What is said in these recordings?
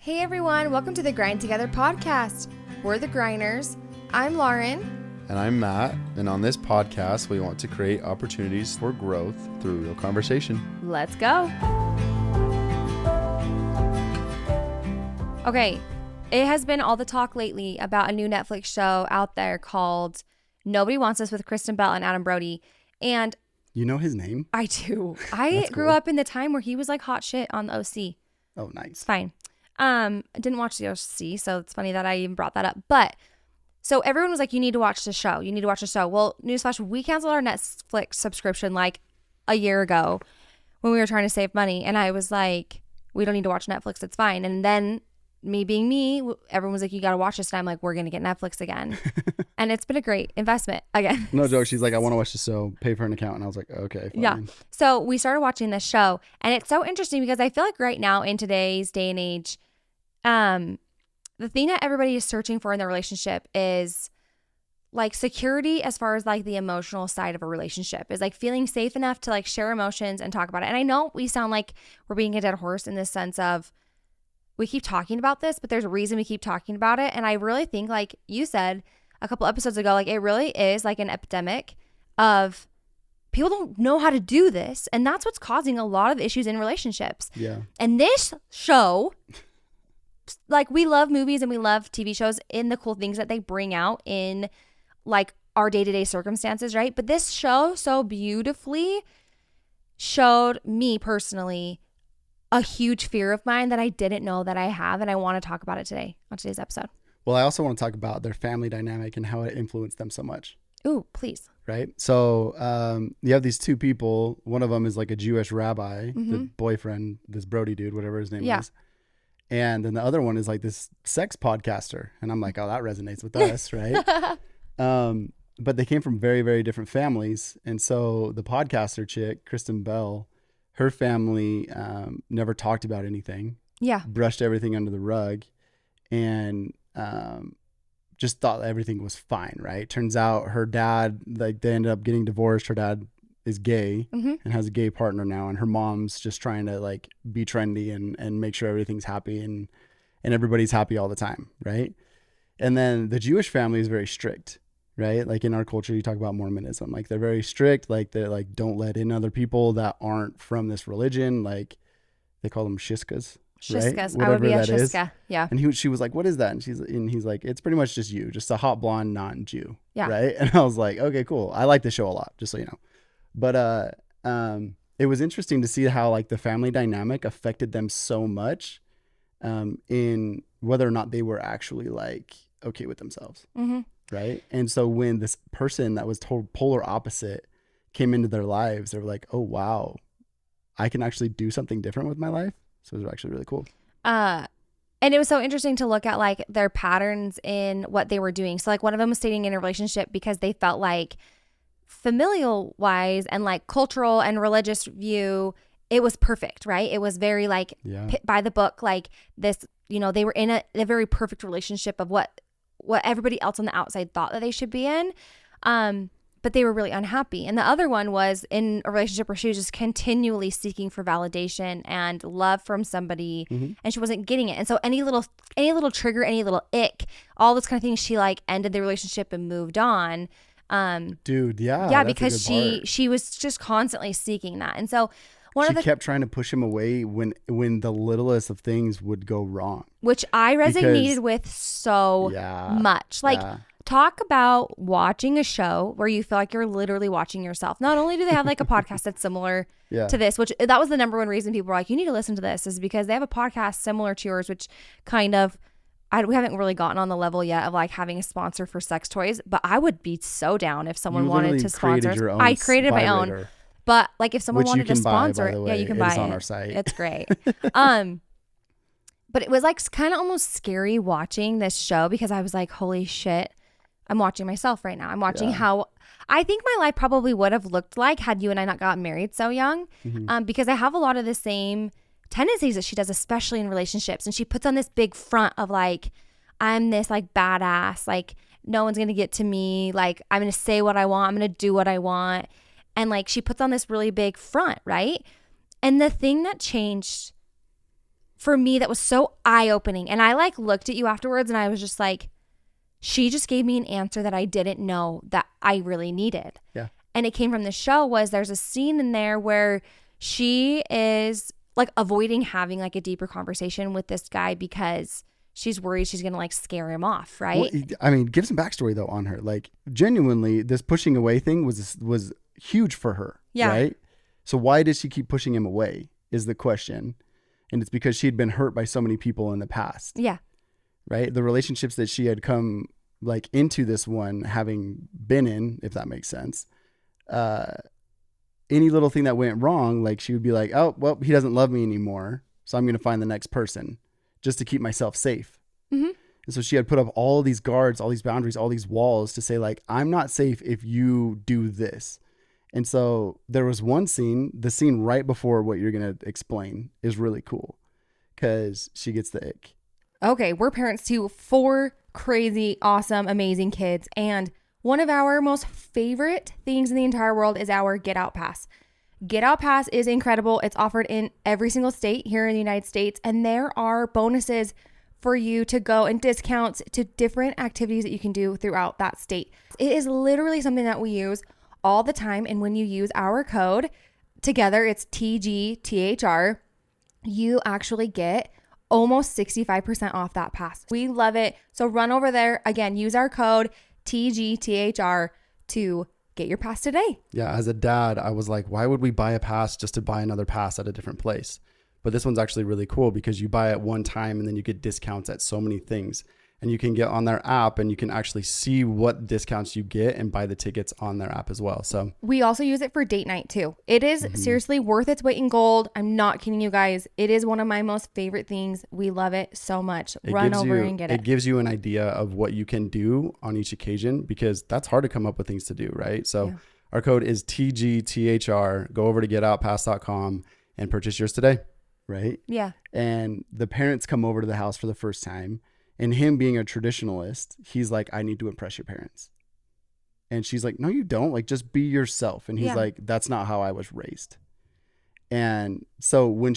Hey everyone, welcome to the Grind Together podcast. We're the Grinders. I'm Lauren. And I'm Matt. And on this podcast, we want to create opportunities for growth through real conversation. Let's go. Okay, it has been all the talk lately about a new Netflix show out there called Nobody Wants Us with Kristen Bell and Adam Brody. And you know his name? I do. I grew up in the time where he was like hot shit on the OC. Oh, nice. It's fine. I didn't watch the OC, so it's funny that I even brought that up. But so everyone was like, you need to watch the show. You need to watch the show. Well, newsflash, we canceled our Netflix subscription like a year ago when we were trying to save money. And I was like, we don't need to watch Netflix. It's fine. And then me being me, everyone was like, you got to watch this. And I'm like, we're going to get Netflix again. And it's been a great investment again. No joke. She's like, I want to watch the show, pay for an account. And I was like, okay, fine. Yeah. So we started watching this show. And it's so interesting because I feel like right now in today's day and age, the thing that everybody is searching for in their relationship is like security as far as like the emotional side of a relationship is like feeling safe enough to like share emotions and talk about it. And I know we sound like we're being a dead horse in this sense of we keep talking about this, but there's a reason we keep talking about it. And I really think, like you said a couple episodes ago, like it really is like an epidemic of people don't know how to do this. And that's what's causing a lot of issues in relationships. Yeah. And this show, like we love movies and we love TV shows in the cool things that they bring out in like our day-to-day circumstances, right? But this show so beautifully showed me personally a huge fear of mine that I didn't know that I have. And I want to talk about it today on today's episode. Well, I also want to talk about their family dynamic and how it influenced them so much. Ooh, please. Right. So you have these two people. One of them is like a Jewish rabbi, the boyfriend, this Brody dude, whatever his name is. And then the other one is like this sex podcaster. And I'm like, oh, that resonates with us, right? But they came from very, very different families. And so the podcaster chick, Kristen Bell, her family never talked about anything. Yeah. Brushed everything under the rug and just thought everything was fine, right? Turns out her dad, like they ended up getting divorced. Her dad is gay and has a gay partner now, and her mom's just trying to like be trendy and make sure everything's happy and everybody's happy all the time, right? And then the Jewish family is very strict, right? Like in our culture, you talk about Mormonism, like they're very strict, like they're like don't let in other people that aren't from this religion, like they call them shishkas. Shishkas, right? I would be a Whatever shishka. Yeah. And she was like, what is that? And he's like, it's pretty much just you, just a hot blonde non-Jew. Yeah. Right. And I was like, okay, cool. I like the show a lot, just so you know. But it was interesting to see how like the family dynamic affected them so much in whether or not they were actually like okay with themselves. Right. And so when this person that was total polar opposite came into their lives, they were like, oh, wow, I can actually do something different with my life. So it was actually really cool. And it was so interesting to look at like their patterns in what they were doing. So like one of them was staying in a relationship because they felt like familial wise and like cultural and religious view, it was perfect, right? It was very like by the book, like this, you know, they were in a very perfect relationship of what everybody else on the outside thought that they should be in. But they were really unhappy. And the other one was in a relationship where she was just continually seeking for validation and love from somebody and she wasn't getting it. And so any little trigger, any little ick, all those kind of things, she like ended the relationship and moved on. Dude, yeah. Yeah, because she was just constantly seeking that. And so she kept trying to push him away when the littlest of things would go wrong. Which I resonated with so much. Like talk about watching a show where you feel like you're literally watching yourself. Not only do they have like a podcast that's similar to this, which that was the number one reason people were like, you need to listen to this, is because they have a podcast similar to yours, which kind of, we haven't really gotten on the level yet of like having a sponsor for sex toys, but I would be so down if someone wanted to sponsor us. I created my own, but like if someone wanted to sponsor it, yeah, you can buy it. It's on our site. It's great. But it was like kind of almost scary watching this show because I was like, holy shit, I'm watching myself right now. I'm watching how I think my life probably would have looked like had you and I not gotten married so young, because I have a lot of the same tendencies that she does, especially in relationships. And she puts on this big front of like, I'm this like badass, like no one's going to get to me. Like I'm going to say what I want. I'm going to do what I want. And like, she puts on this really big front. Right. And the thing that changed for me that was so eye-opening. And I like looked at you afterwards and I was just like, she just gave me an answer that I didn't know that I really needed. Yeah. And it came from the show. Was there's a scene in there where she is like avoiding having like a deeper conversation with this guy because she's worried she's gonna like scare him off, right? Well, I mean, give some backstory though on her. Like, genuinely, this pushing away thing was huge for her. Yeah. Right. So why did she keep pushing him away? Is the question, and it's because she had been hurt by so many people in the past. Yeah. Right. The relationships that she had come like into this one having been in, if that makes sense. Any little thing that went wrong, like she would be like, oh, well, he doesn't love me anymore, so I'm going to find the next person just to keep myself safe. Mm-hmm. And so she had put up all these guards, all these boundaries, all these walls to say like, I'm not safe if you do this. And so there was one scene, the scene right before what you're going to explain is really cool because she gets the ick. Okay, we're parents to 4 crazy, awesome, amazing kids. And one of our most favorite things in the entire world is our Get Out Pass. Get Out Pass is incredible. It's offered in every single state here in the United States. And there are bonuses for you to go and discounts to different activities that you can do throughout that state. It is literally something that we use all the time. And when you use our code together, it's TGTHR, you actually get almost 65% off that pass. We love it. So run over there. Again, use our code TGTHR to get your pass today. Yeah. As a dad, I was like, why would we buy a pass just to buy another pass at a different place? But this one's actually really cool because you buy it one time and then you get discounts at so many things. And you can get on their app and you can actually see what discounts you get and buy the tickets on their app as well. So we also use it for date night too. It is seriously worth its weight in gold. I'm not kidding you guys. It is one of my most favorite things. We love it so much. Run over and get it. It gives you an idea of what you can do on each occasion because that's hard to come up with things to do, right? So our code is TGTHR. Go over to getoutpass.com and purchase yours today, right? Yeah. And the parents come over to the house for the first time. And him being a traditionalist, he's like, I need to impress your parents. And she's like, no, you don't. Like, just be yourself. And he's like, that's not how I was raised. And so when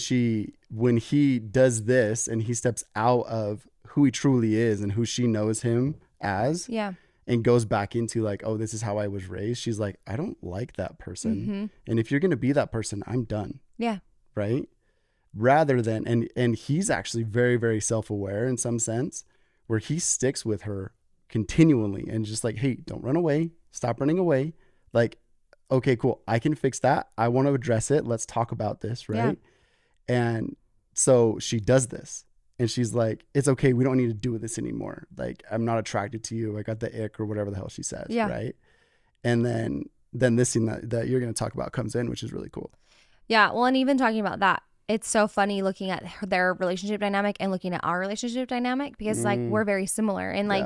he does this and he steps out of who he truly is and who she knows him as, and goes back into like, oh, this is how I was raised. She's like, I don't like that person. Mm-hmm. And if you're going to be that person, I'm done. Yeah. Right. Rather than, and he's actually very, very self-aware in some sense where he sticks with her continually and just like, hey, don't run away. Stop running away. Like, okay, cool. I can fix that. I want to address it. Let's talk about this. Right. Yeah. And so she does this and she's like, it's okay. We don't need to do this anymore. Like, I'm not attracted to you. I got the ick or whatever the hell she says. Yeah. Right. And then this scene that you're going to talk about comes in, which is really cool. Yeah. Well, and even talking about that, it's so funny looking at their relationship dynamic and looking at our relationship dynamic because like we're very similar. And like,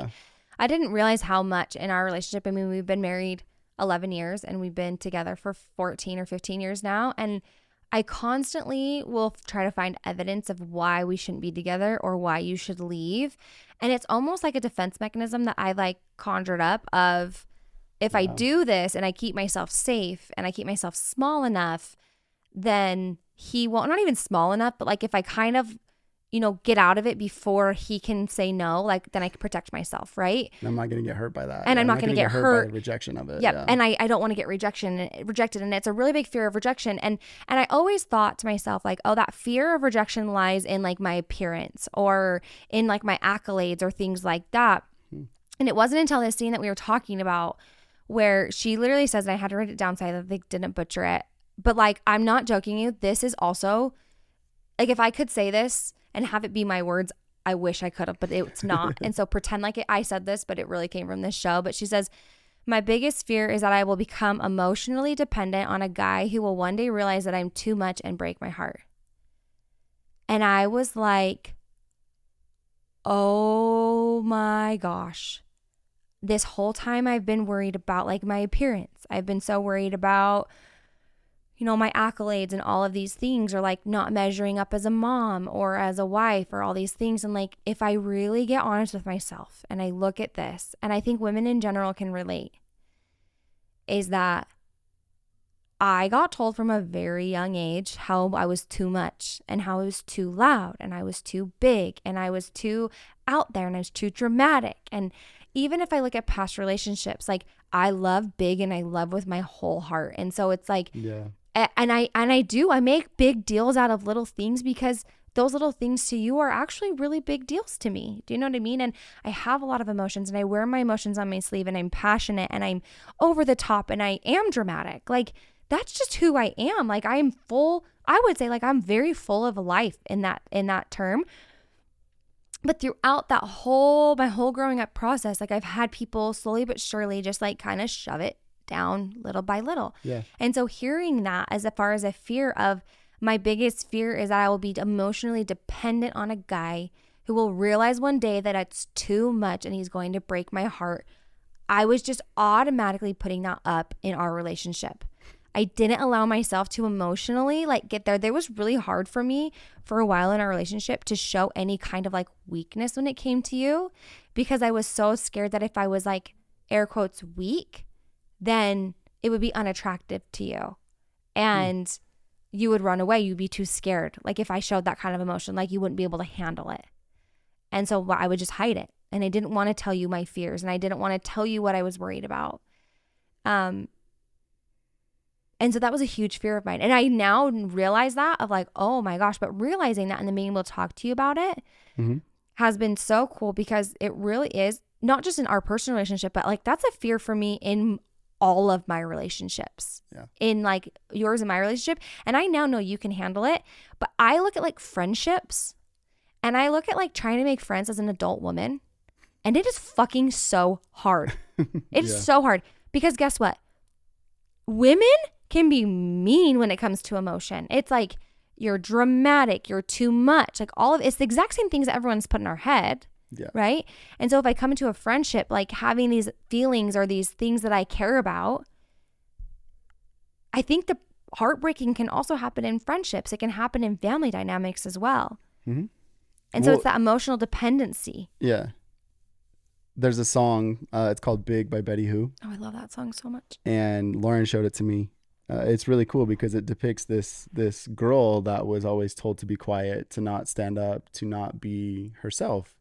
I didn't realize how much in our relationship. I mean, we've been married 11 years and we've been together for 14 or 15 years now. And I constantly will try to find evidence of why we shouldn't be together or why you should leave. And it's almost like a defense mechanism that I like conjured up of if I do this and I keep myself safe and I keep myself small enough, then he won't, not even small enough, but like if I kind of, get out of it before he can say no, like then I can protect myself, right? And I'm not going to get hurt by that. And I'm not going to get hurt by the rejection of it. Yep. Yeah. And I don't want to get rejected. And it's a really big fear of rejection. And I always thought to myself like, oh, that fear of rejection lies in like my appearance or in like my accolades or things like that. And it wasn't until this scene that we were talking about where she literally says, and I had to write it down so that they didn't butcher it. But like, I'm not joking you. This is also like, if I could say this and have it be my words, I wish I could have, but it's not. And so pretend like I said this, but it really came from this show. But she says, my biggest fear is that I will become emotionally dependent on a guy who will one day realize that I'm too much and break my heart. And I was like, oh my gosh. This whole time I've been worried about like my appearance. I've been so worried about my accolades and all of these things, or like not measuring up as a mom or as a wife or all these things. And like, if I really get honest with myself and I look at this, and I think women in general can relate, is that I got told from a very young age how I was too much and how I was too loud and I was too big and I was too out there and I was too dramatic. And even if I look at past relationships, like I love big and I love with my whole heart. And so it's like, Yeah. and I make big deals out of little things because those little things to you are actually really big deals to me. Do you know what I mean? And I have a lot of emotions and I wear my emotions on my sleeve and I'm passionate and I'm over the top and I am dramatic. Like that's just who I am. Like I am full, I would say like I'm very full of life in that term. But throughout that my whole growing up process, like I've had people slowly but surely just like kind of shove it down little by little. Yeah. And so hearing that as far as a fear of, my biggest fear is that I will be emotionally dependent on a guy who will realize one day that it's too much and he's going to break my heart. I was just automatically putting that up in our relationship. I didn't allow myself to emotionally like get there. It was really hard for me for a while in our relationship to show any kind of like weakness when it came to you, because I was so scared that if I was like air quotes weak, then it would be unattractive to you. And you would run away. You'd be too scared. Like if I showed that kind of emotion, like you wouldn't be able to handle it. And so I would just hide it. And I didn't want to tell you my fears and I didn't want to tell you what I was worried about. And so that was a huge fear of mine. And I now realize that of like, oh my gosh, but realizing that and then being able to talk to you about it has been so cool, because it really is not just in our personal relationship, but like that's a fear for me in all of my relationships, in like yours and my relationship. And I now know you can handle it, but I look at like friendships and I look at like trying to make friends as an adult woman, and it is fucking so hard. It's so hard, because guess what? Women can be mean when it comes to emotion. It's like you're dramatic, you're too much, like all of it's the exact same things that everyone's put in our head. Yeah. Right. And so if I come into a friendship, like having these feelings or these things that I care about, I think the heartbreaking can also happen in friendships. It can happen in family dynamics as well. And so it's that emotional dependency. Yeah. There's a song, it's called Big by Betty Who. Oh, I love that song so much. And Lauren showed it to me. It's really cool because it depicts this girl that was always told to be quiet, to not stand up, to not be herself,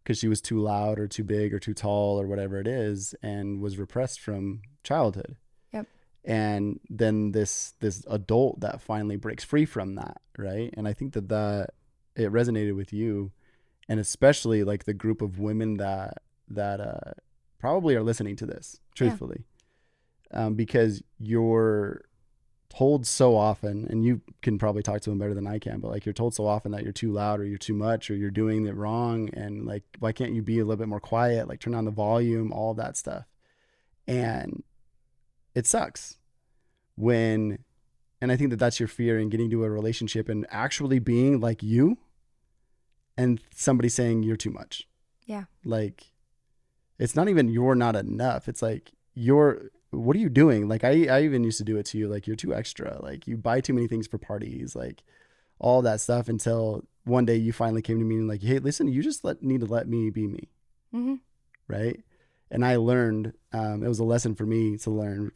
because she was too loud or too big or too tall or whatever it is, and was repressed from childhood. Yep. And then this adult that finally breaks free from that, right? And I think that it resonated with you, and especially like the group of women that probably are listening to this, truthfully, because you're told so often, and you can probably talk to them better than I can, but like you're told so often that you're too loud or you're too much or you're doing it wrong, and like why can't you be a little bit more quiet, like turn on the volume, all that stuff. And it sucks and I think that that's your fear in getting to a relationship and actually being like you, and somebody saying you're too much. Yeah. Like it's not even you're not enough, it's like what are you doing? Like I even used to do it to you. Like you're too extra. Like you buy too many things for parties, like all that stuff, until one day you finally came to me and like, hey, listen, you just need to let me be me. Right. And I learned, it was a lesson for me to learn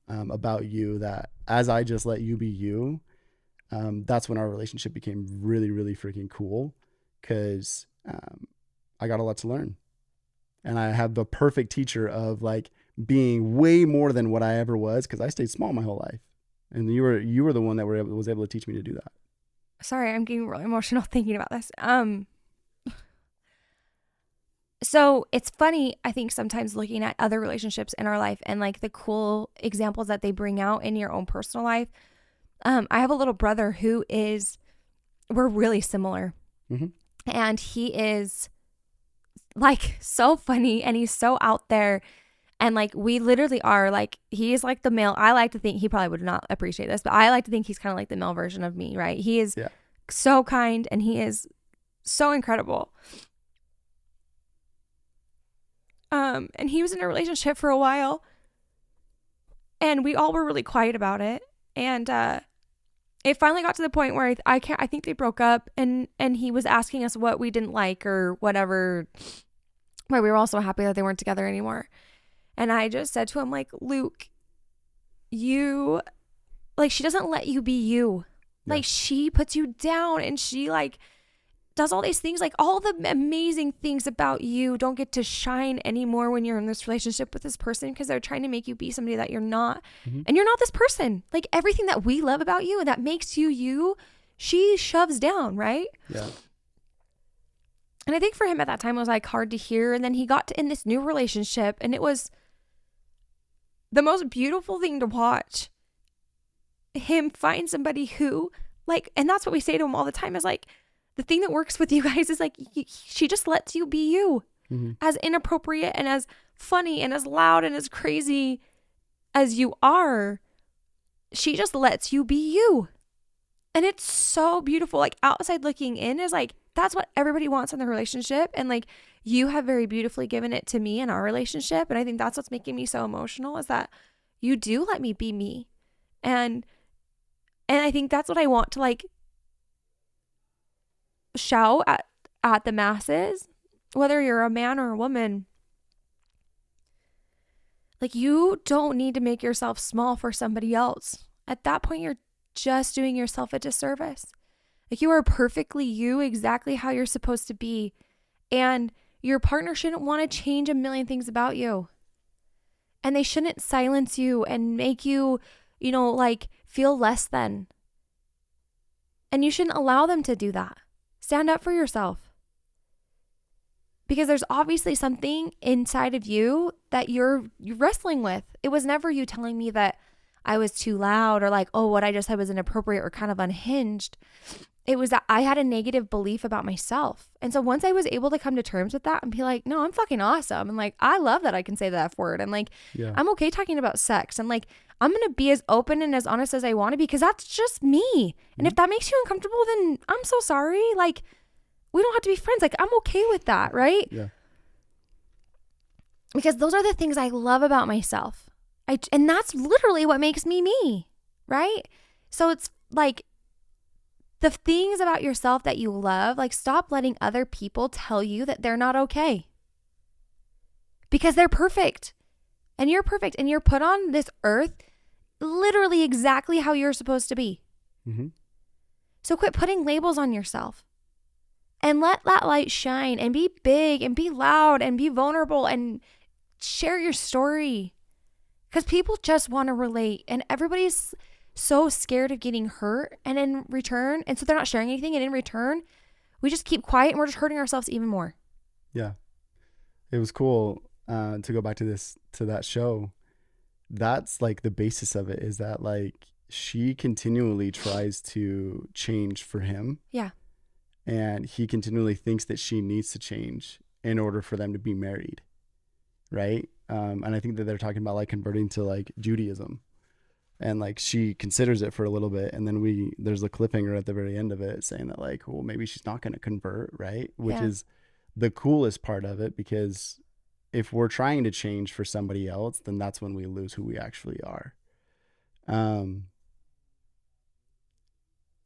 about you, that as I just let you be you, that's when our relationship became really, really freaking cool, because I got a lot to learn. And I have the perfect teacher of like being way more than what I ever was, because I stayed small my whole life, and you were the one that was able to teach me to do that. Sorry, I'm getting really emotional thinking about this. So it's funny, I think sometimes looking at other relationships in our life and like the cool examples that they bring out in your own personal life. I have a little brother we're really similar, and he is like so funny and he's so out there. And like we literally are like, he is like the male. I like to think, he probably would not appreciate this, but I like to think he's kind of like the male version of me, right? He is so kind and he is so incredible. And he was in a relationship for a while and we all were really quiet about it. And it finally got to the point where I think they broke up, and he was asking us what we didn't like or whatever, where we were all so happy that they weren't together anymore. And I just said to him, like, Luke, you like, she doesn't let you be you. Like, she puts you down, and she like does all these things. Like, all the amazing things about you don't get to shine anymore when you're in this relationship with this person, because they're trying to make you be somebody that you're not. And you're not this person. Like, everything that we love about you and that makes you you, she shoves down, right? Yeah. And I think for him at that time, it was like hard to hear. And then he got to in this new relationship, and it was the most beautiful thing to watch him find somebody who, like, and that's what we say to him all the time, is like, the thing that works with you guys is like, she just lets you be you, as inappropriate and as funny and as loud and as crazy as you are. She just lets you be you. And it's so beautiful. Like, outside looking in is like, that's what everybody wants in the relationship. And like, you have very beautifully given it to me in our relationship. And I think that's what's making me so emotional, is that you do let me be me. And I think that's what I want to like shout at the masses, whether you're a man or a woman. Like, you don't need to make yourself small for somebody else. At that point, you're just doing yourself a disservice. Like, you are perfectly you, exactly how you're supposed to be. And your partner shouldn't want to change a million things about you. And they shouldn't silence you and make you, you know, like, feel less than. And you shouldn't allow them to do that. Stand up for yourself. Because there's obviously something inside of you that you're wrestling with. It was never you telling me that I was too loud, or like, oh, what I just said was inappropriate or kind of unhinged. It was that I had a negative belief about myself. And so once I was able to come to terms with that and be like, no, I'm fucking awesome. And like, I love that I can say the F word. And like, I'm okay talking about sex. And like, I'm going to be as open and as honest as I want to be, because that's just me. And if that makes you uncomfortable, then I'm so sorry. Like, we don't have to be friends. Like, I'm okay with that. Right? Yeah. Because those are the things I love about myself. And that's literally what makes me me. Right? So it's like, the things about yourself that you love, like, stop letting other people tell you that they're not okay. Because they're perfect. And you're perfect. And you're put on this earth literally exactly how you're supposed to be. So quit putting labels on yourself. And let that light shine, and be big and be loud and be vulnerable and share your story. Because people just want to relate. And everybody's so scared of getting hurt, and in return, and so they're not sharing anything, and in return, we just keep quiet, and we're just hurting ourselves even more. Yeah. It was cool to go back to that show. That's like the basis of it, is that like she continually tries to change for him. Yeah. And he continually thinks that she needs to change in order for them to be married. Right. And I think that they're talking about like converting to like Judaism. And like she considers it for a little bit, and then there's a cliffhanger at the very end of it saying that like, well, maybe she's not going to convert, right? Which is the coolest part of it, because if we're trying to change for somebody else, then that's when we lose who we actually are. And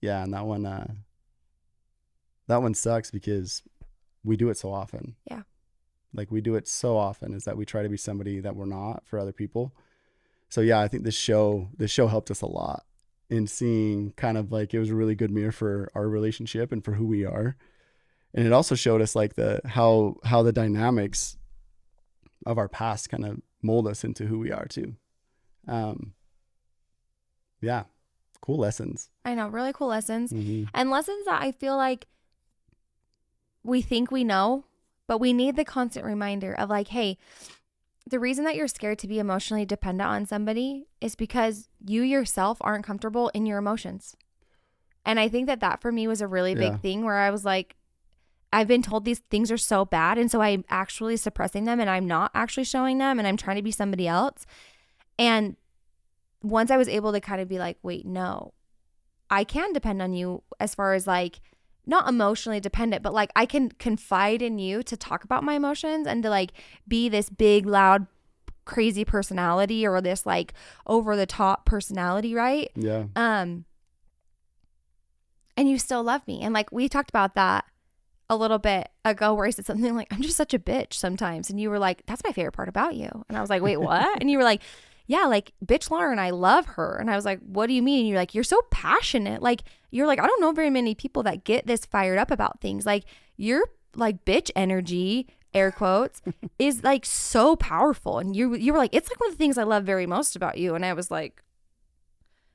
that one sucks, because we do it so often. Yeah. Like, we do it so often, is that we try to be somebody that we're not for other people. So yeah, I think this show helped us a lot in seeing kind of like, it was a really good mirror for our relationship and for who we are. And it also showed us like how the dynamics of our past kind of mold us into who we are too. Yeah. Cool lessons. I know, really cool lessons. And lessons that I feel like we think we know, but we need the constant reminder of like, hey, the reason that you're scared to be emotionally dependent on somebody is because you yourself aren't comfortable in your emotions. And I think that for me was a really big thing, where I was like, I've been told these things are so bad, and so I'm actually suppressing them, and I'm not actually showing them, and I'm trying to be somebody else. And once I was able to kind of be like, wait, no, I can depend on you, as far as like, not emotionally dependent, but like I can confide in you to talk about my emotions, and to like be this big, loud, crazy personality, or this like over the top personality, right? Yeah. And you still love me. And like, we talked about that a little bit ago, where I said something like, I'm just such a bitch sometimes. And you were like, that's my favorite part about you. And I was like, wait, what? And you were like, yeah, like bitch Lauren, I love her. And I was like, what do you mean? And you're like, you're so passionate. Like, you're like, I don't know very many people that get this fired up about things. Like, your like bitch energy, air quotes, is like so powerful. And you were like, it's like one of the things I love very most about you. And I was like,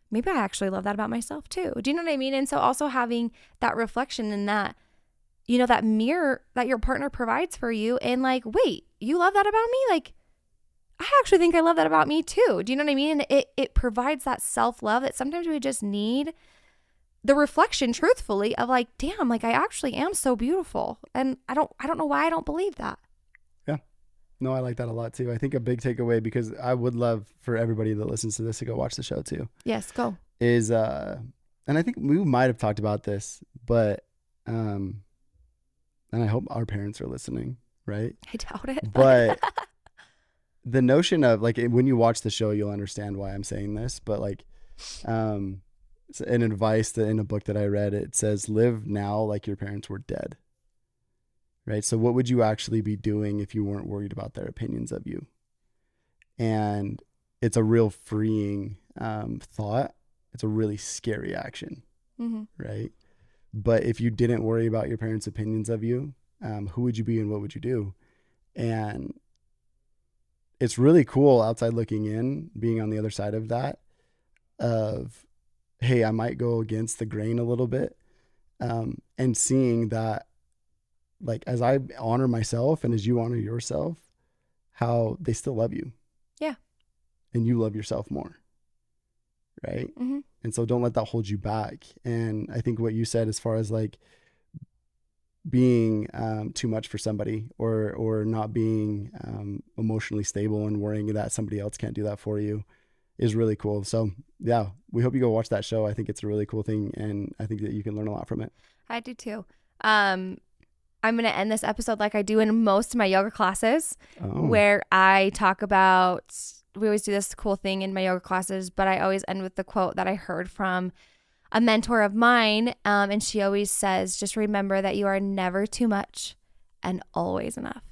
maybe I actually love that about myself too. Do you know what I mean? And so also having that reflection and that, you know, that mirror that your partner provides for you, and like, wait, you love that about me? Like, I actually think I love that about me too. Do you know what I mean? And it provides that self-love that sometimes we just need the reflection, truthfully, of like, damn, like I actually am so beautiful. And I don't know why I don't believe that. Yeah. No, I like that a lot too. I think a big takeaway, because I would love for everybody that listens to this to go watch the show too. Yes, go. Is and I think we might have talked about this, but and I hope our parents are listening, right? I doubt it. But the notion of like, when you watch the show, you'll understand why I'm saying this, but like it's an advice that in a book that I read, it says, live now like your parents were dead. Right? So what would you actually be doing if you weren't worried about their opinions of you? And it's a real freeing thought. It's a really scary action, right? But if you didn't worry about your parents' opinions of you, who would you be and what would you do? And it's really cool outside looking in, being on the other side of that, of, hey, I might go against the grain a little bit, and seeing that, like, as I honor myself and as you honor yourself, how they still love you. Yeah. And you love yourself more. Right. Mm-hmm. And so don't let that hold you back. And I think what you said, as far as like being too much for somebody, or not being emotionally stable and worrying that somebody else can't do that for you, is really cool. So yeah, we hope you go watch that show. I think it's a really cool thing, and I think that you can learn a lot from it. I do too. I'm going to end this episode like I do in most of my yoga classes, where I talk about, we always do this cool thing in my yoga classes, but I always end with the quote that I heard from a mentor of mine. And she always says, just remember that you are never too much and always enough.